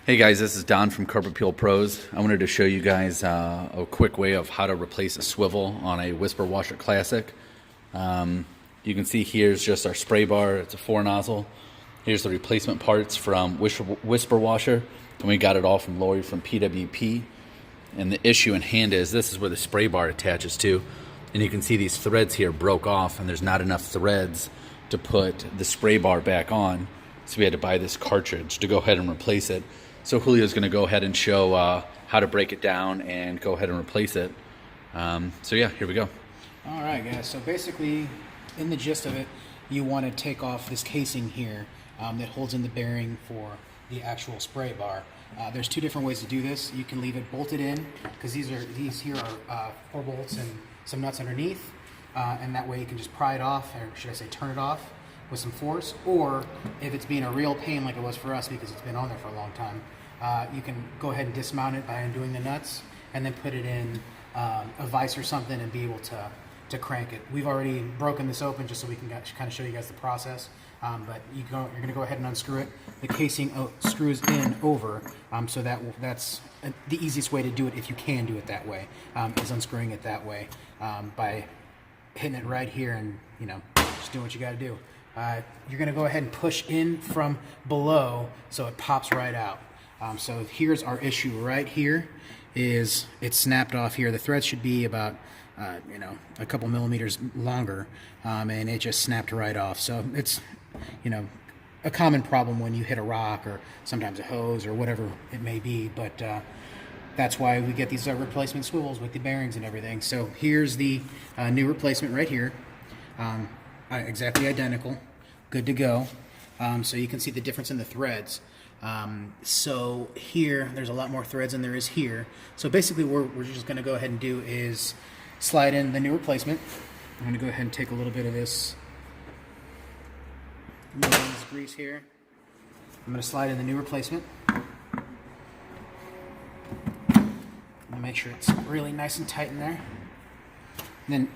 Hey guys, this is Don from Carpet Peel Pros. I wanted to show you guys a quick way of how to replace a swivel on a Whisper Washer Classic. You can see here's just our spray bar. It's a 4 nozzle. Here's the replacement parts from Whisper Washer, and we got it all from Lori from PWP. And the issue in hand is this is where the spray bar attaches to, and you can see these threads here broke off, and there's not enough threads to put the spray bar back on. So we had to buy this cartridge to go ahead and replace it. So Julio's going to go ahead and show how to break it down and go ahead and replace it. So yeah, here we go. All right, guys. So basically, in the gist of it, you want to take off this casing here that holds in the bearing for the actual spray bar. There's two different ways to do this. You can leave it bolted in, because these here are 4 bolts and some nuts underneath, and that way you can just pry it off, or should I say turn it off with some force. Or if it's being a real pain like it was for us because it's been on there for a long time, you can go ahead and dismount it by undoing the nuts and then put it in a vise or something and be able to crank it. We've already broken this open just so we can kind of show you guys the process, but you're going to go ahead and unscrew it. The casing screws in over, so that's the easiest way to do it, if you can do it that way, is unscrewing it that way by hitting it right here and just doing what you got to do. You're going to go ahead and push in from below so it pops right out. So here's our issue right here, is it's snapped off here. The thread should be about a couple millimeters longer, and it just snapped right off. So it's a common problem when you hit a rock or sometimes a hose or whatever it may be, but that's why we get these replacement swivels with the bearings and everything. So here's the new replacement right here. Exactly identical, good to go. So you can see the difference in the threads. So here there's a lot more threads than there is here. So basically what we're just going to go ahead and do is slide in the new replacement. I'm going to go ahead and take a little bit of this grease here. I'm going to slide in the new replacement. Make sure it's really nice and tight in there. And then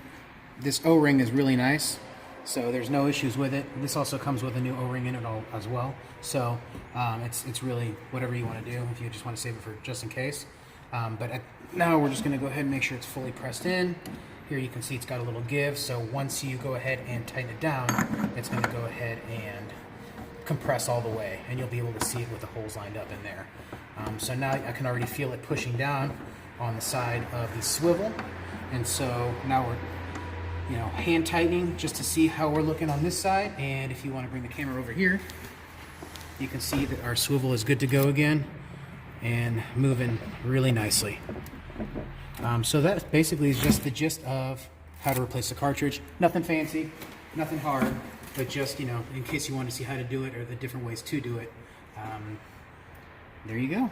this O-ring is really nice, so there's no issues with it. This also comes with a new O-ring in it as well. So it's really whatever you want to do, if you just want to save it for just in case. Now we're just going to go ahead and make sure it's fully pressed in. Here you can see it's got a little give, so once you go ahead and tighten it down, it's going to go ahead and compress all the way, and you'll be able to see it with the holes lined up in there. So now I can already feel it pushing down on the side of the swivel, and so now we're hand tightening just to see how we're looking on this side. And if you want to bring the camera over here, you can see that our swivel is good to go again and moving really nicely. So that basically is just the gist of how to replace the cartridge. Nothing fancy, nothing hard, but just in case you want to see how to do it or the different ways to do it, there you go.